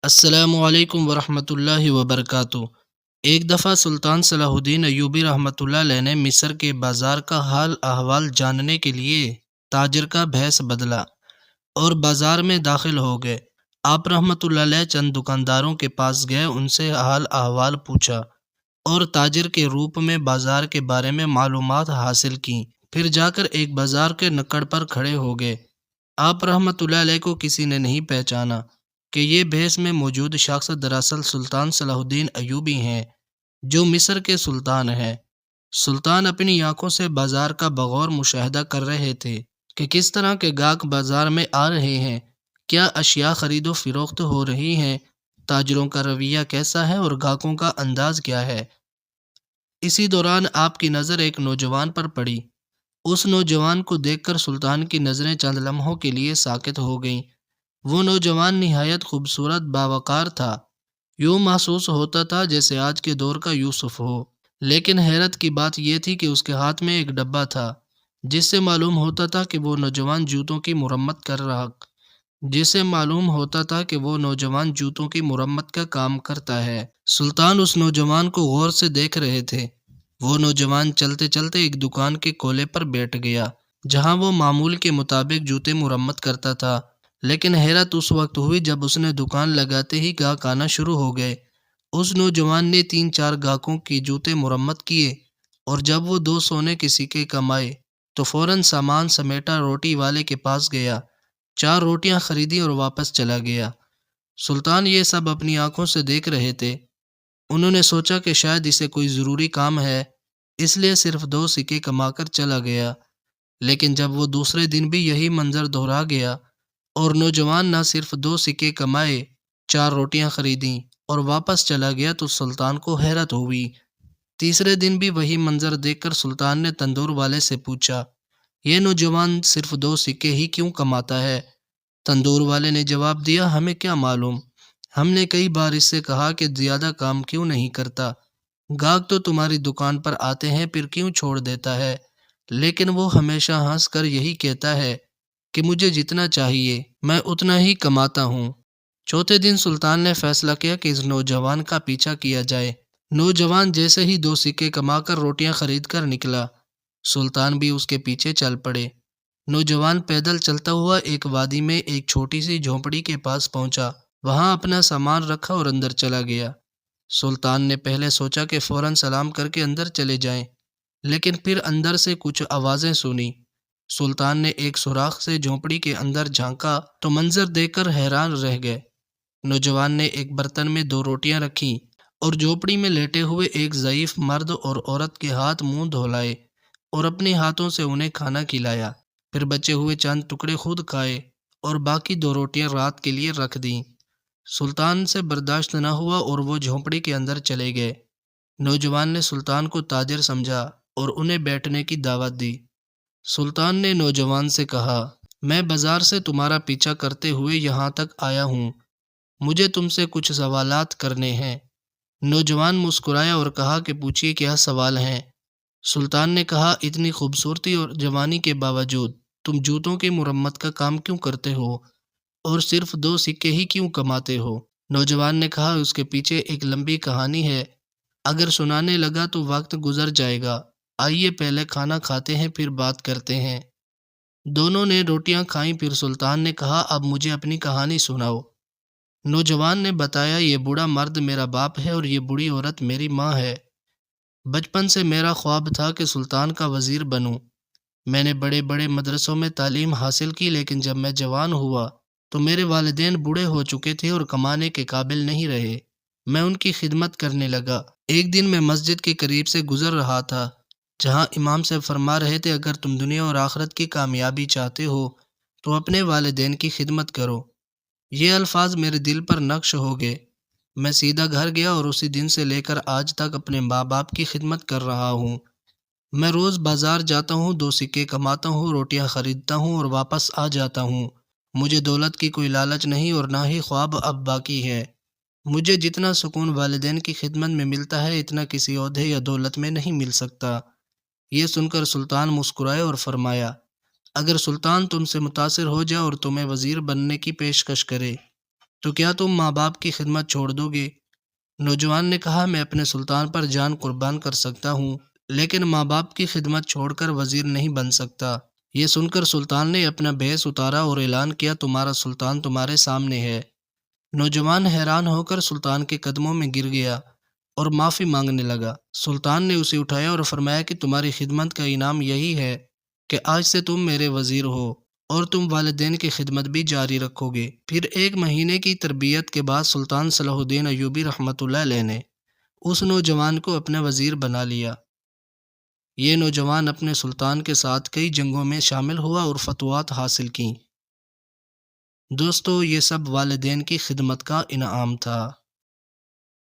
السلام علیکم ورحمۃ اللہ وبرکاتہ۔ ایک دفعہ سلطان صلاح الدین ایوبی رحمۃ اللہ علیہ نے مصر کے بازار کا حال احوال جاننے کے لیے تاجر کا بھیس بدلا اور بازار میں داخل ہو گئے۔ آپ رحمۃ اللہ علیہ چند دکانداروں کے پاس گئے، ان سے حال احوال پوچھا اور تاجر کے روپ میں بازار کے بارے میں معلومات حاصل کیں۔ پھر جا کر ایک بازار کے نکڑ پر کھڑے ہو گئے۔ آپ رحمۃ اللہ علیہ کو کسی نے نہیں پہچانا کہ یہ بھیس میں موجود شخص دراصل سلطان صلاح الدین ایوبی ہیں، جو مصر کے سلطان ہیں۔ سلطان اپنی آنکھوں سے بازار کا بغور مشاہدہ کر رہے تھے کہ کس طرح کے گاہک بازار میں آ رہے ہیں، کیا اشیاء خرید و فروخت ہو رہی ہیں، تاجروں کا رویہ کیسا ہے اور گاہکوں کا انداز کیا ہے۔ اسی دوران آپ کی نظر ایک نوجوان پر پڑی۔ اس نوجوان کو دیکھ کر سلطان کی نظریں چند لمحوں کے لیے ساکت ہو گئیں۔ وہ نوجوان نہایت خوبصورت باوقار تھا، یوں محسوس ہوتا تھا جیسے آج کے دور کا یوسف ہو۔ لیکن حیرت کی بات یہ تھی کہ اس کے ہاتھ میں ایک ڈبہ تھا، جس سے معلوم ہوتا تھا کہ وہ نوجوان جوتوں کی مرمت کا کام کرتا ہے۔ سلطان اس نوجوان کو غور سے دیکھ رہے تھے۔ وہ نوجوان چلتے چلتے ایک دکان کے کولے پر بیٹھ گیا، جہاں وہ معمول کے مطابق جوتے مرمت کرتا تھا۔ لیکن حیرت اس وقت ہوئی جب اس نے دکان لگاتے ہی گاہک آنا شروع ہو گئے۔ اس نوجوان نے 3-4 گاہکوں کی جوتے مرمت کیے، اور جب وہ 2 سونے کے سکے کمائے تو فوراً سامان سمیٹا روٹی والے کے پاس گیا، 4 روٹیاں خریدی اور واپس چلا گیا۔ سلطان یہ سب اپنی آنکھوں سے دیکھ رہے تھے۔ انہوں نے سوچا کہ شاید اسے کوئی ضروری کام ہے، اس لیے صرف 2 سکے کما کر چلا گیا۔ لیکن جب وہ دوسرے دن بھی یہی منظر دہرا گیا اور نوجوان نہ صرف 2 سکے کمائے، 4 روٹیاں خریدیں اور واپس چلا گیا، تو سلطان کو حیرت ہوئی۔ تیسرے دن بھی وہی منظر دیکھ کر سلطان نے تندور والے سے پوچھا، یہ نوجوان صرف 2 سکے ہی کیوں کماتا ہے؟ تندور والے نے جواب دیا، ہمیں کیا معلوم، ہم نے کئی بار اس سے کہا کہ زیادہ کام کیوں نہیں کرتا، گاہک تو تمہاری دکان پر آتے ہیں پھر کیوں چھوڑ دیتا ہے، لیکن وہ ہمیشہ ہنس کر یہی کہتا ہے کہ مجھے جتنا چاہیے میں اتنا ہی کماتا ہوں۔ چوتھے دن سلطان نے فیصلہ کیا کہ اس نوجوان کا پیچھا کیا جائے۔ نوجوان جیسے ہی 2 سکے کما کر روٹیاں خرید کر نکلا، سلطان بھی اس کے پیچھے چل پڑے۔ نوجوان پیدل چلتا ہوا ایک وادی میں ایک چھوٹی سی جھونپڑی کے پاس پہنچا، وہاں اپنا سامان رکھا اور اندر چلا گیا۔ سلطان نے پہلے سوچا کہ فوراً سلام کر کے اندر چلے جائیں، لیکن پھر اندر سے کچھ آوازیں سنی۔ سلطان نے ایک سوراخ سے جھونپڑی کے اندر جھانکا تو منظر دیکھ کر حیران رہ گئے۔ نوجوان نے ایک برتن میں 2 روٹیاں رکھیں اور جھونپڑی میں لیٹے ہوئے ایک ضعیف مرد اور عورت کے ہاتھ منہ دھولائے اور اپنے ہاتھوں سے انہیں کھانا کھلایا۔ پھر بچے ہوئے چند ٹکڑے خود کھائے اور باقی 2 روٹیاں رات کے لیے رکھ دیں۔ سلطان سے برداشت نہ ہوا اور وہ جھونپڑی کے اندر چلے گئے۔ نوجوان نے سلطان کو تاجر سمجھا اور انہیں بیٹھنے کی دعوت دی۔ سلطان نے نوجوان سے کہا، میں بازار سے تمہارا پیچھا کرتے ہوئے یہاں تک آیا ہوں، مجھے تم سے کچھ سوالات کرنے ہیں۔ نوجوان مسکرایا اور کہا کہ پوچھیے، کیا سوال ہیں؟ سلطان نے کہا، اتنی خوبصورتی اور جوانی کے باوجود تم جوتوں کی مرمت کا کام کیوں کرتے ہو اور صرف 2 سکے ہی کیوں کماتے ہو؟ نوجوان نے کہا، اس کے پیچھے ایک لمبی کہانی ہے، اگر سنانے لگا تو وقت گزر جائے گا، آئیے پہلے کھانا کھاتے ہیں پھر بات کرتے ہیں۔ دونوں نے روٹیاں کھائیں، پھر سلطان نے کہا، اب مجھے اپنی کہانی سناؤ۔ نوجوان نے بتایا، یہ بوڑھا مرد میرا باپ ہے اور یہ بوڑھی عورت میری ماں ہے۔ بچپن سے میرا خواب تھا کہ سلطان کا وزیر بنوں۔ میں نے بڑے بڑے مدرسوں میں تعلیم حاصل کی، لیکن جب میں جوان ہوا تو میرے والدین بوڑھے ہو چکے تھے اور کمانے کے قابل نہیں رہے۔ میں ان کی خدمت کرنے لگا۔ ایک دن میں مسجد کے قریب سے گزر رہا تھا، جہاں امام سے فرما رہے تھے، اگر تم دنیا اور آخرت کی کامیابی چاہتے ہو تو اپنے والدین کی خدمت کرو۔ یہ الفاظ میرے دل پر نقش ہو گئے۔ میں سیدھا گھر گیا اور اسی دن سے لے کر آج تک اپنے ماں باپ کی خدمت کر رہا ہوں۔ میں روز بازار جاتا ہوں، 2 سکے کماتا ہوں، روٹیاں خریدتا ہوں اور واپس آ جاتا ہوں۔ مجھے دولت کی کوئی لالچ نہیں اور نہ ہی خواب اب باقی ہے۔ مجھے جتنا سکون والدین کی خدمت میں ملتا ہے، اتنا کسی عہدے یا دولت میں نہیں مل سکتا۔ یہ سن کر سلطان مسکرائے اور فرمایا، اگر سلطان تم سے متاثر ہو جائے اور تمہیں وزیر بننے کی پیشکش کرے تو کیا تم ماں باپ کی خدمت چھوڑ دو گے؟ نوجوان نے کہا، میں اپنے سلطان پر جان قربان کر سکتا ہوں، لیکن ماں باپ کی خدمت چھوڑ کر وزیر نہیں بن سکتا۔ یہ سن کر سلطان نے اپنا بھیس اتارا اور اعلان کیا، تمہارا سلطان تمہارے سامنے ہے۔ نوجوان حیران ہو کر سلطان کے قدموں میں گر گیا اور معافی مانگنے لگا۔ سلطان نے اسے اٹھایا اور فرمایا کہ تمہاری خدمت کا انعام یہی ہے کہ آج سے تم میرے وزیر ہو اور تم والدین کی خدمت بھی جاری رکھو گے۔ پھر 1 مہینے کی تربیت کے بعد سلطان صلاح الدین ایوبی رحمۃ اللہ علیہ نے اس نوجوان کو اپنا وزیر بنا لیا۔ یہ نوجوان اپنے سلطان کے ساتھ کئی جنگوں میں شامل ہوا اور فتوحات حاصل کیں۔ دوستو، یہ سب والدین کی خدمت کا انعام تھا۔